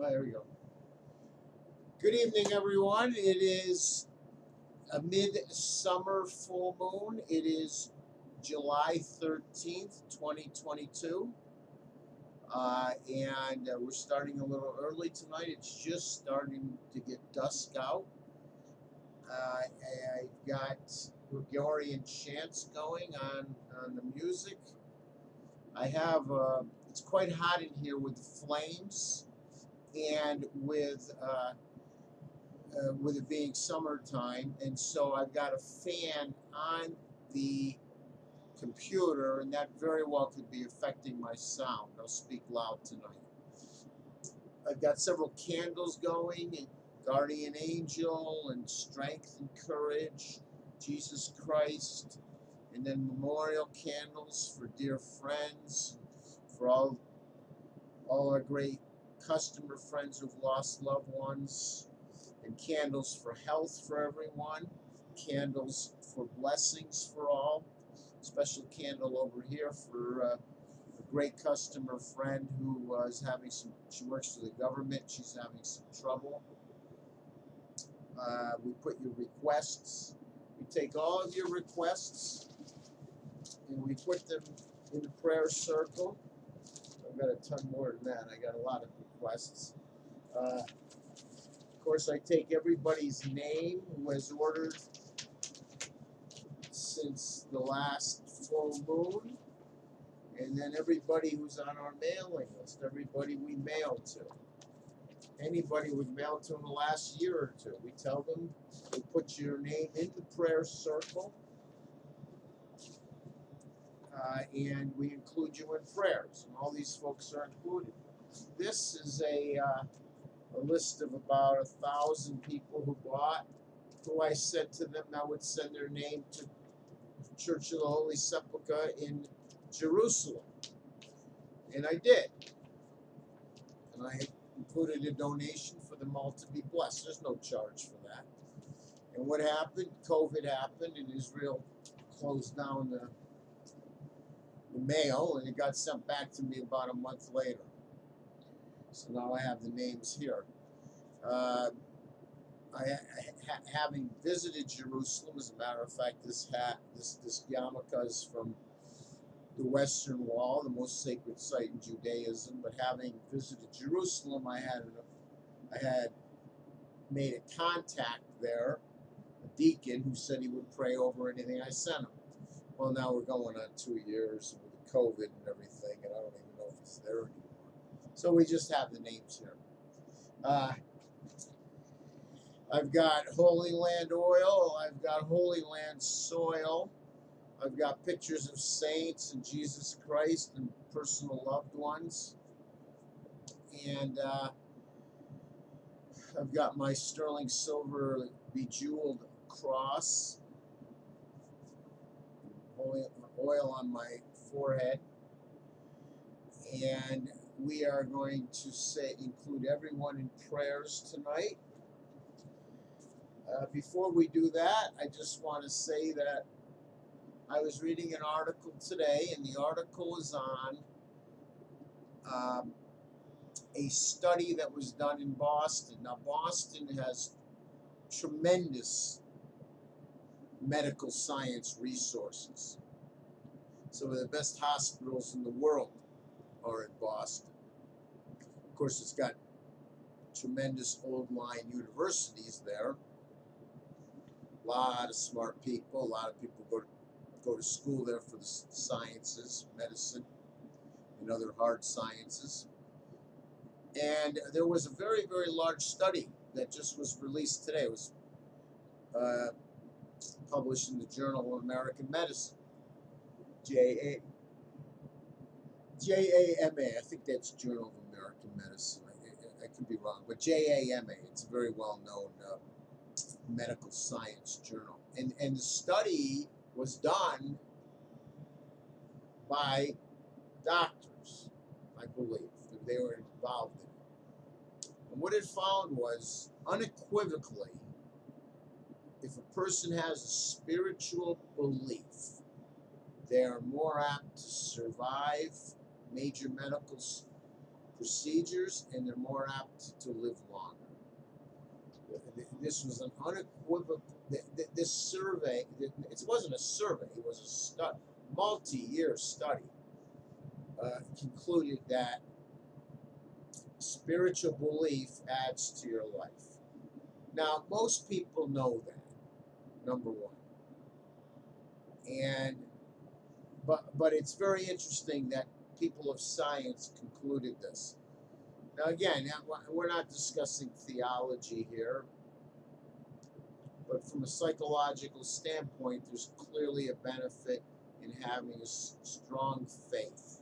Oh, there we go. Good evening, everyone. It is a midsummer full moon. It is July 13th, 2022. And we're starting a little early tonight. It's just starting to get dusk out. I've got Gregorian chants going on the music. I have, it's quite hot in here with the flames and with it being summertime, and so I've got a fan on the computer, and that very well could be affecting my sound. I'll speak loud tonight. I've got several candles going, and Guardian Angel, and Strength and Courage, Jesus Christ, and then memorial candles for dear friends, for all our great customer friends who've lost loved ones, and candles for health for everyone, candles for blessings for all. Special candle over here for a great customer friend who is having some. She works for the government. She's having some trouble. We put your requests. We take all of your requests and we put them in the prayer circle. I've got a ton more than that. I got a lot of requests. Of course, I take everybody's name who has ordered since the last full moon, and then everybody who's on our mailing list, everybody we mail to. Anybody we've mailed to in the last year or two, we tell them, we put your name in the prayer circle, and we include you in prayers, and all these folks are included. This is a list of about 1,000 people who bought, who I said to them I would send their name to Church of the Holy Sepulchre in Jerusalem. And I did. And I included a donation for them all to be blessed. There's no charge for that. And what happened? COVID happened, and Israel closed down the mail, and it got sent back to me about a month later. So now I have the names here. Having visited Jerusalem, as a matter of fact, this yarmulke is from the Western Wall, the most sacred site in Judaism. But having visited Jerusalem, I had made a contact there, a deacon who said he would pray over anything I sent him. Well, now we're going on 2 years with COVID and everything, and I don't even know if he's there anymore. So we just have the names here. I've got Holy Land oil. I've got Holy Land soil. I've got pictures of saints and Jesus Christ and personal loved ones. And I've got my sterling silver bejeweled cross. Oil on my forehead. And we are going to include everyone in prayers tonight. Before we do that, I just want to say that I was reading an article today, and the article is on a study that was done in Boston. Now, Boston has tremendous medical science resources. Some of the best hospitals in the world are in Boston. Of course, it's got tremendous old line universities there. A lot of smart people. A lot of people go to school there for the sciences, medicine, and other hard sciences. And there was a very, very large study that just was released today. It was published in the Journal of American Medicine, JAMA. I think that's Journal of American Medicine. I could be wrong, but JAMA. It's a very well-known medical science journal. And the study was done by doctors, I believe. They were involved in it. And what it found was, unequivocally, if a person has a spiritual belief, they are more apt to survive major medical procedures, and they're more apt to live longer. This was an unequivocal. This survey, it wasn't a survey, it was a study, multi-year study, concluded that spiritual belief adds to your life. Now, most people know that, number one, and but it's very interesting that people of science concluded this. Now, again, we're not discussing theology here, but from a psychological standpoint, there's clearly a benefit in having a strong faith.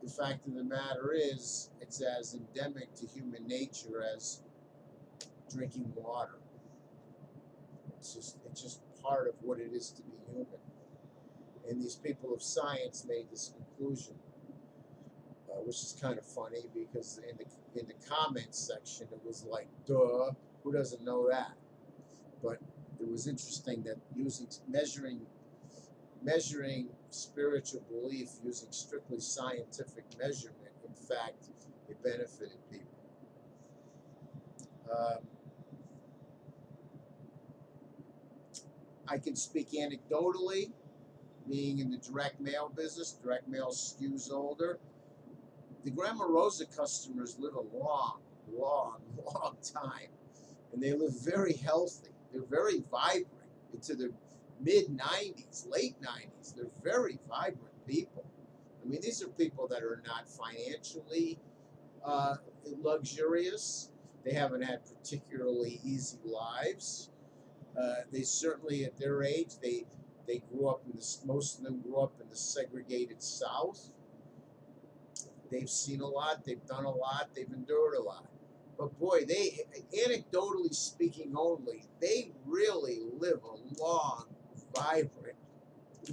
The fact of the matter is, it's as endemic to human nature as drinking water. It's just part of what it is to be human. And these people of science made this conclusion, which is kind of funny because in the comments section it was like, duh, who doesn't know that? But it was interesting that measuring spiritual belief using strictly scientific measurement, in fact, it benefited people. I can speak anecdotally, being in the direct mail business. Direct mail skews older. The Grandma Rosa customers live a long, long, long time, and they live very healthy. They're very vibrant into their mid-90s, late 90s. They're very vibrant people. I mean, these are people that are not financially luxurious. They haven't had particularly easy lives. They certainly, at their age, they grew up in this. Most of them grew up in the segregated South. They've seen a lot. They've done a lot. They've endured a lot. But boy, they, anecdotally speaking only, they really live a long, vibrant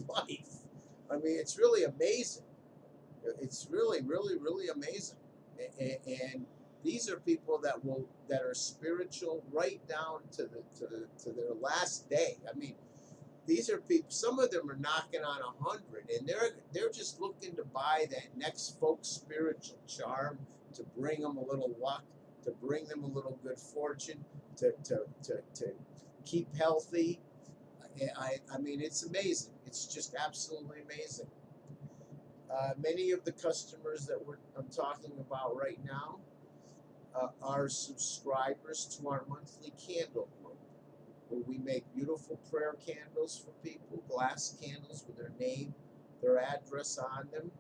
life. I mean, it's really amazing. It's really, really, really amazing. And these are people that are spiritual right down to their last day. I mean, these are people. Some of them are knocking on 100, and they're just looking to buy that next folk spiritual charm to bring them a little luck, to bring them a little good fortune, to keep healthy. I mean, it's amazing. It's just absolutely amazing. Many of the customers that I'm talking about right now are subscribers to our monthly candle group, where we make beautiful prayer candles for people, glass candles with their name, their address on them.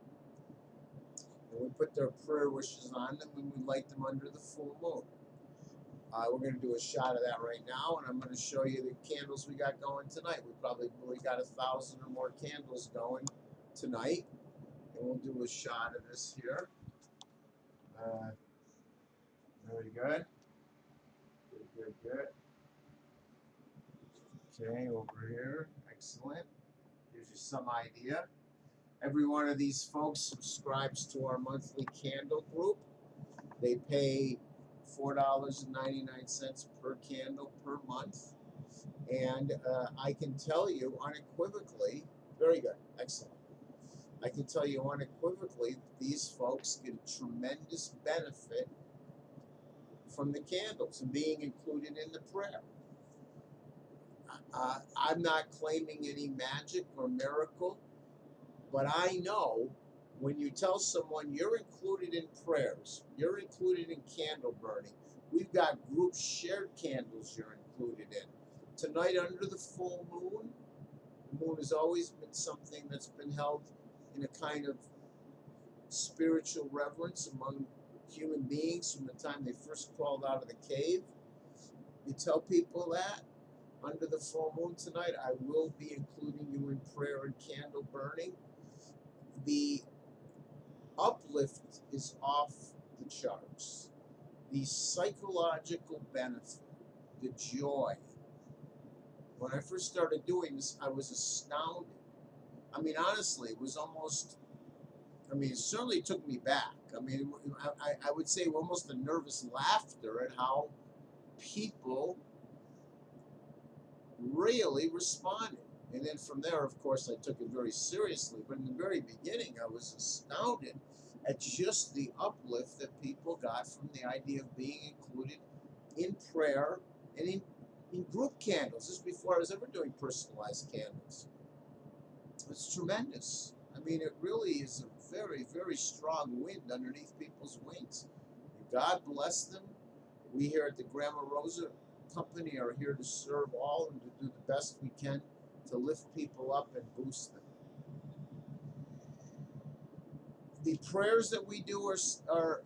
And we put their prayer wishes on them, and we light them under the full moon. We're going to do a shot of that right now, and I'm going to show you the candles we got going tonight. We got 1,000 or more candles going tonight, and we'll do a shot of this here. Very good. Good. Okay, over here. Excellent. Gives you some idea. Every one of these folks subscribes to our monthly candle group. They pay $4.99 per candle per month. And I can tell you unequivocally, very good, excellent. I can tell you unequivocally, these folks get a tremendous benefit from the candles and being included in the prayer. I'm not claiming any magic or miracle, but I know when you tell someone you're included in prayers, you're included in candle burning, we've got group shared candles you're included in. Tonight, under the full moon, the moon has always been something that's been held in a kind of spiritual reverence among human beings from the time they first crawled out of the cave. You tell people that under the full moon tonight, I will be including you in prayer and candle burning. The uplift is off the charts. The psychological benefit, the joy. When I first started doing this, I was astounded. I mean, honestly, it was almost, it certainly took me back. I mean, I would say almost a nervous laughter at how people really responded. And then from there, of course, I took it very seriously. But in the very beginning, I was astounded at just the uplift that people got from the idea of being included in prayer and in group candles. This is before I was ever doing personalized candles. It's tremendous. I mean, it really is a very, very strong wind underneath people's wings. God bless them. We here at the Grandma Rosa Company are here to serve all and to do the best we can to lift people up and boost them. The prayers that we do are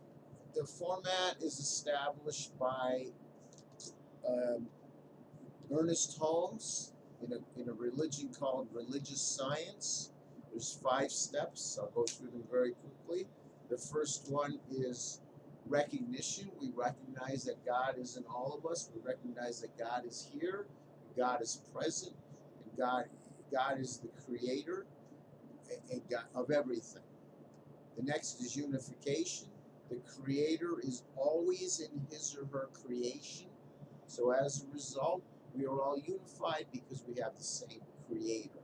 the format is established by um, Ernest Holmes in a religion called Religious Science. There's 5 steps. I'll go through them very quickly. The first one is recognition. We recognize that God is in all of us. We recognize that God is here, God is present, and God is the creator and God, of everything. The next is unification. The creator is always in his or her creation. So as a result, we are all unified because we have the same creator.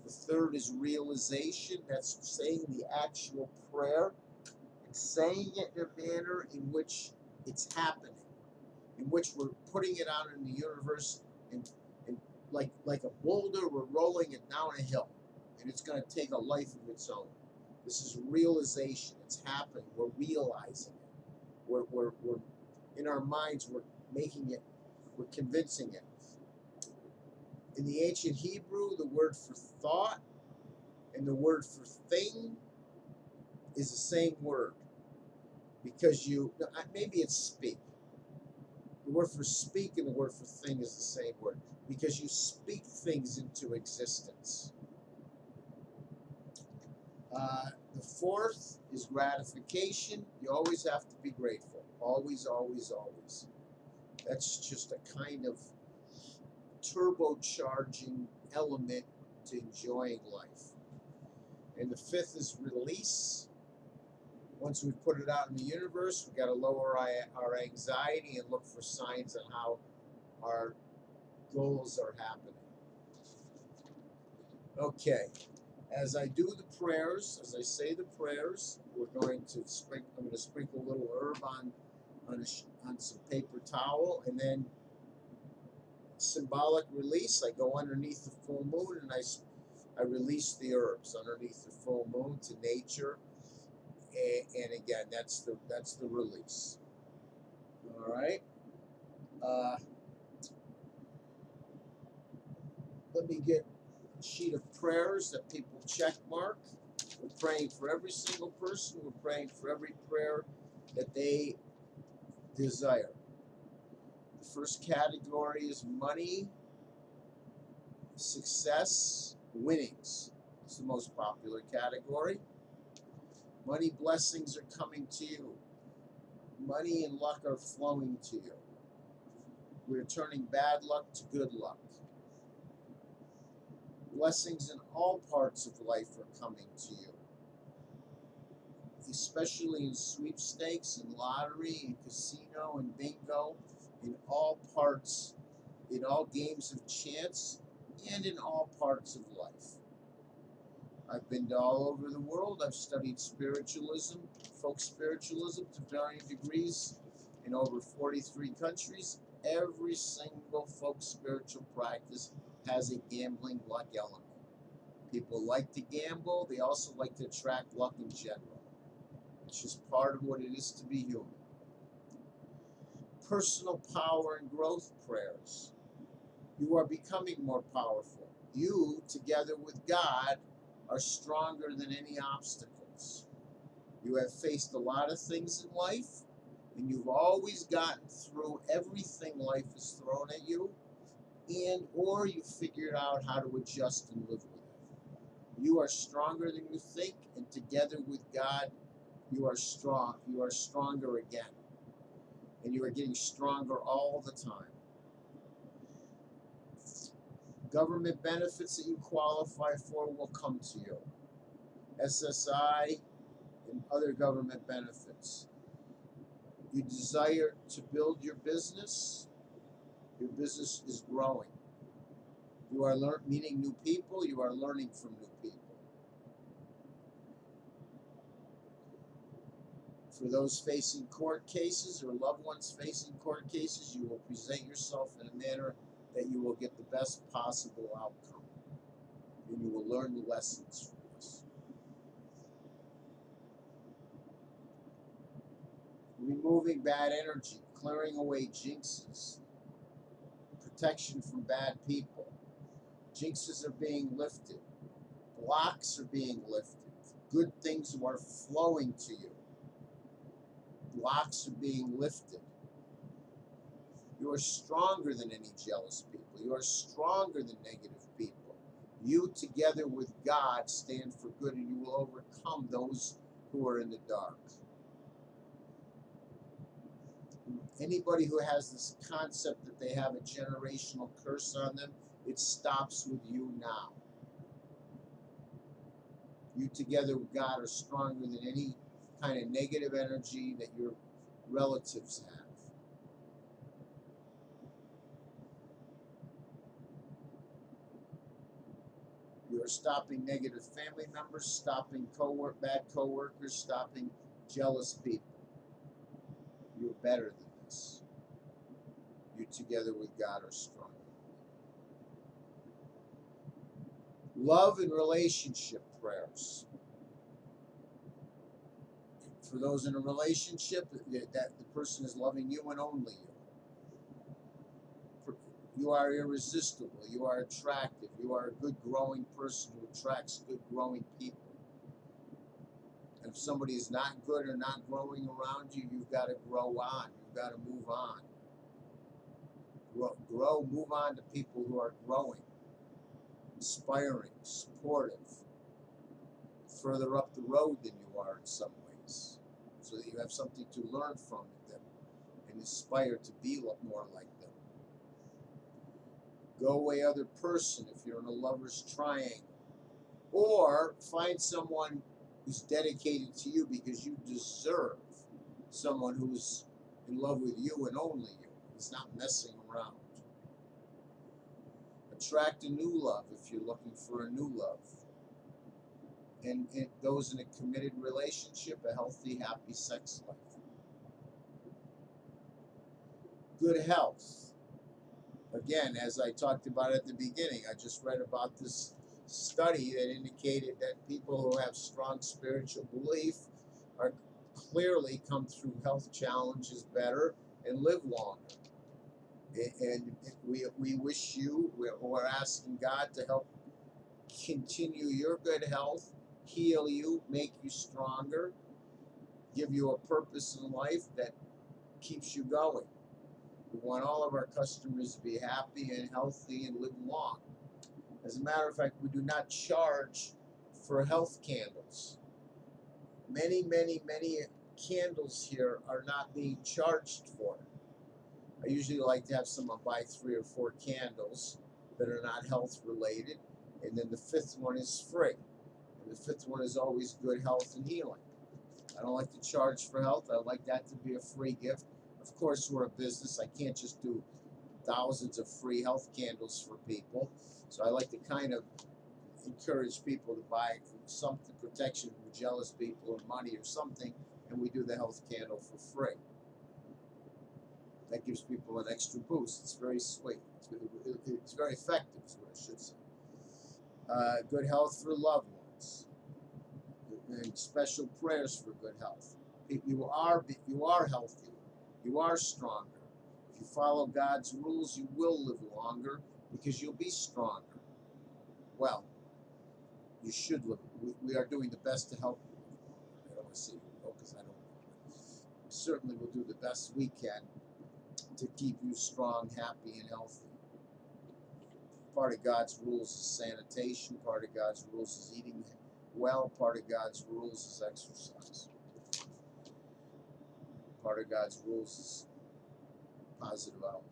The third is realization. That's saying the actual prayer and saying it in a manner in which it's happening, in which we're putting it out in the universe, and like a boulder, we're rolling it down a hill, and it's going to take a life of its own. This is realization. It's happening. We're realizing it. We're in our minds, we're making it, we're convincing it. In the ancient Hebrew, the word for thought and the word for thing is the same word, because maybe it's speak. The word for speak and the word for thing is the same word, because you speak things into existence. The fourth is gratification. You always have to be grateful. Always, always, always. That's just a kind of turbocharging element to enjoying life. And the fifth is release. Once we put it out in the universe, we got to lower our anxiety and look for signs on how our goals are happening. Okay, as I do the prayers, as I say the prayers, I'm going to sprinkle a little herb on some paper towel, and then symbolic release. I go underneath the full moon and I release the herbs underneath the full moon to nature, and again, that's the release. All right. Let me get a sheet of prayers that people check mark. We're praying for every single person. We're praying for every prayer that they desire. The first category is money, success, winnings. It's the most popular category. Money blessings are coming to you. Money and luck are flowing to you. We're turning bad luck to good luck. Blessings in all parts of life are coming to you, especially in sweepstakes and lottery and casino and bingo, in all parts, in all games of chance, and in all parts of life. I've been to all over the world. I've studied spiritualism, folk spiritualism to varying degrees in over 43 countries. Every single folk spiritual practice has a gambling luck element. People like to gamble. They also like to attract luck in general. It's just part of what it is to be human. Personal power and growth prayers. You are becoming more powerful. You, together with God, are stronger than any obstacles. You have faced a lot of things in life, and you've always gotten through everything life has thrown at you, or you figured out how to adjust and live with it. You are stronger than you think, and together with God, you are strong. You are stronger again, and you are getting stronger all the time. Government benefits that you qualify for will come to you. SSI and other government benefits. You desire to build your business is growing. You are meeting new people, you are learning from new people. For those facing court cases or loved ones facing court cases, you will present yourself in a manner that you will get the best possible outcome. And you will learn the lessons from this. Removing bad energy, clearing away jinxes, protection from bad people. Jinxes are being lifted. Blocks are being lifted. Good things are flowing to you. Blocks are being lifted. You are stronger than any jealous people. You are stronger than negative people. You, together with God, stand for good, and you will overcome those who are in the dark. Anybody who has this concept that they have a generational curse on them, it stops with you now. You, together with God, are stronger than any kind of negative energy that your relatives have. You are stopping negative family members, stopping bad co-workers, stopping jealous people. You're better than this. You, together with God, are stronger. Love and relationship prayers. For those in a relationship, that the person is loving you and only you. You are irresistible. You are attractive. You are a good growing person who attracts good growing people. And if somebody is not good or not growing around you, you've got to grow on. You've got to move on. Grow, move on to people who are growing, inspiring, supportive, further up the road than you are in some ways, so that you have something to learn from them and inspire to be more like them. Go away, other person, if you're in a lover's triangle. Or find someone who's dedicated to you, because you deserve someone who's in love with you and only you. He's not messing around. Attract a new love if you're looking for a new love. And those in a committed relationship, a healthy, happy sex life. Good health. Again, as I talked about at the beginning, I just read about this study that indicated that people who have strong spiritual belief are clearly come through health challenges better and live longer. And we wish you, we're asking God to help continue your good health, heal you, make you stronger, give you a purpose in life that keeps you going. We want all of our customers to be happy and healthy and live long. As a matter of fact, we do not charge for health candles. Many candles here are not being charged for. I usually like to have someone buy 3 or 4 candles that are not health related, and then the 5th one is free. And the 5th one is always good health and healing. I don't like to charge for health. I like that to be a free gift. Of course, we're a business. I can't just do thousands of free health candles for people. So I like to kind of encourage people to buy something, protection from jealous people or money or something, and we do the health candle for free. That gives people an extra boost. It's very sweet. It's very effective, is what I should say. Good health for loved ones. And special prayers for good health. You are healthy. You are stronger. If you follow God's rules, you will live longer because you'll be stronger. Well, you should live. We are doing the best to help you live longer. I don't want to say you will, because I don't know. We certainly will do the best we can to keep you strong, happy, and healthy. Part of God's rules is sanitation. Part of God's rules is eating well. Part of God's rules is exercise. Part of God's rules is positive outlook.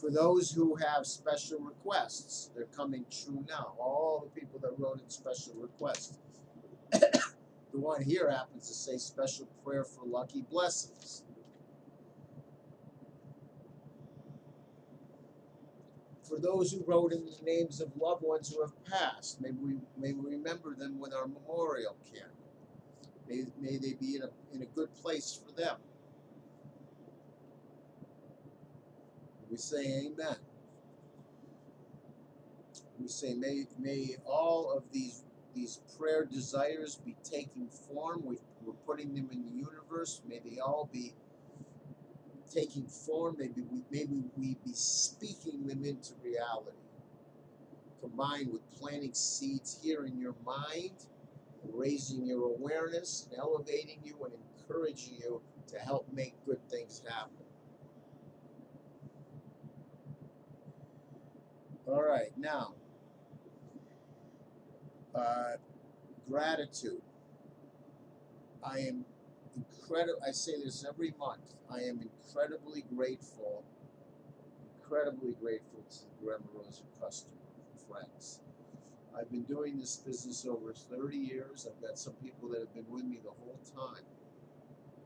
For those who have special requests, they're coming true now. All the people that wrote in special requests. The one here happens to say special prayer for lucky blessings. For those who wrote in the names of loved ones who have passed, may we remember them with our memorial candle. May they be in a good place for them. We say amen. We say may all of these prayer desires be taking form. We're putting them in the universe. May they all be taking form. Maybe we be speaking them into reality, combined with planting seeds here in your mind, raising your awareness, and elevating you and encouraging you to help make good things happen. All right, now, gratitude. I am incredible. I say this every month. I am incredibly grateful to the Grammarosa customer friends. I've been doing this business over 30 years. I've got some people that have been with me the whole time,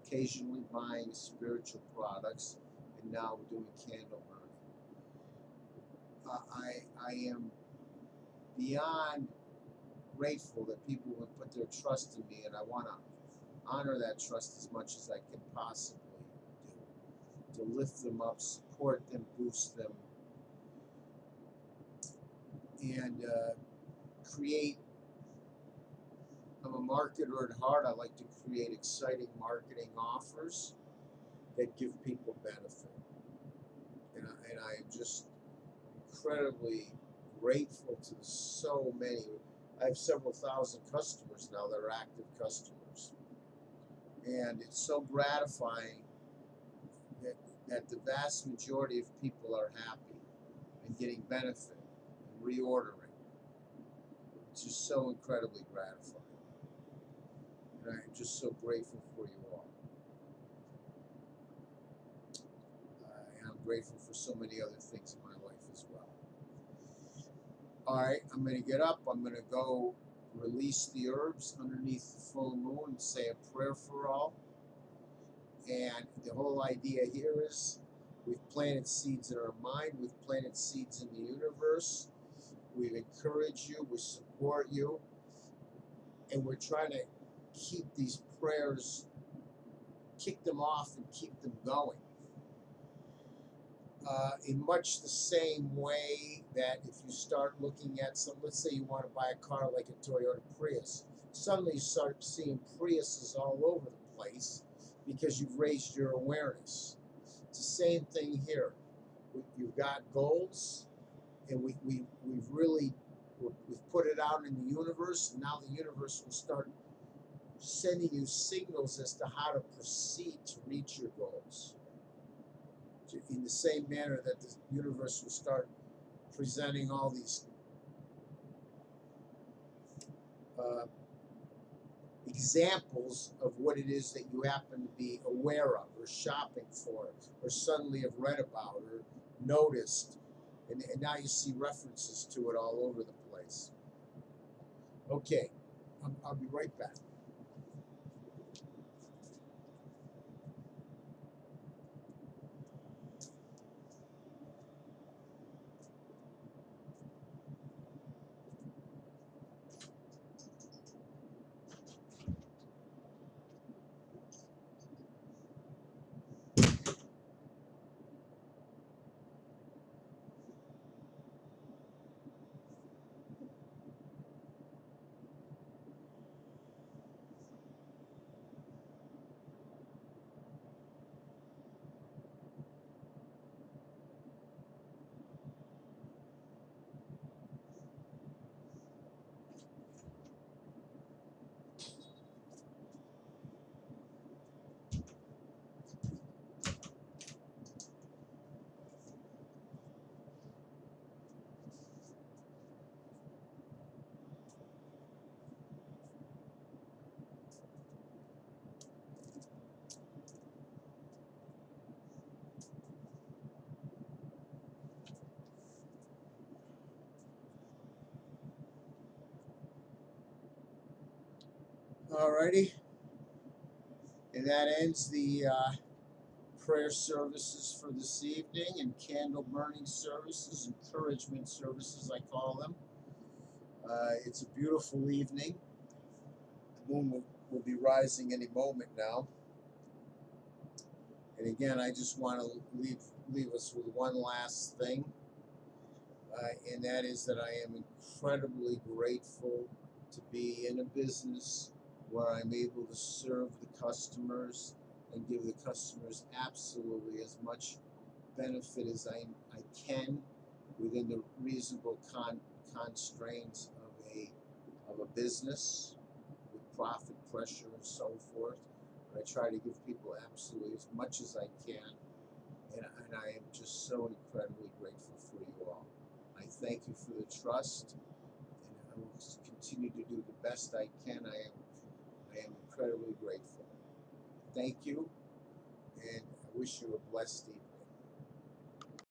occasionally buying spiritual products, and now doing candle burning. I am beyond grateful that people would put their trust in me, and I want to honor that trust as much as I can possibly do, to lift them up, support them, boost them, and create. I'm a marketer at heart. I like to create exciting marketing offers that give people benefit. And I'm just incredibly grateful to so many. I have several thousand customers now that are active customers. And it's so gratifying that the vast majority of people are happy and getting benefit and reordering. It's just so incredibly gratifying. And I'm just so grateful for you all. And I'm grateful for so many other things in my life as well. All right, I'm going to get up. I'm going to go release the herbs underneath the full moon and say a prayer for all. And the whole idea here is we've planted seeds in our mind. We've planted seeds in the universe. We encourage you. We support you. And we're trying to keep these prayers, kick them off and keep them going. In much the same way that if you start looking at some, let's say you want to buy a car like a Toyota Prius, suddenly you start seeing Priuses all over the place because you've raised your awareness. It's the same thing here. You've got goals, and we've put it out in the universe, and now the universe will start sending you signals as to how to proceed to reach your goals. In the same manner that the universe will start presenting all these examples of what it is that you happen to be aware of or shopping for or suddenly have read about or noticed, and now you see references to it all over the place. Okay, I'll be right back. Alrighty, and that ends the prayer services for this evening and candle burning services, encouragement services, I call them. It's a beautiful evening. The moon will be rising any moment now. And again, I just want to leave us with one last thing, and that is that I am incredibly grateful to be in a business where I'm able to serve the customers and give the customers absolutely as much benefit as I can within the reasonable constraints of a business with profit pressure and so forth. But I try to give people absolutely as much as I can, and I am just so incredibly grateful for you all. I thank you for the trust, and I will continue to do the best I can. I am incredibly grateful. Thank you, and I wish you a blessed evening.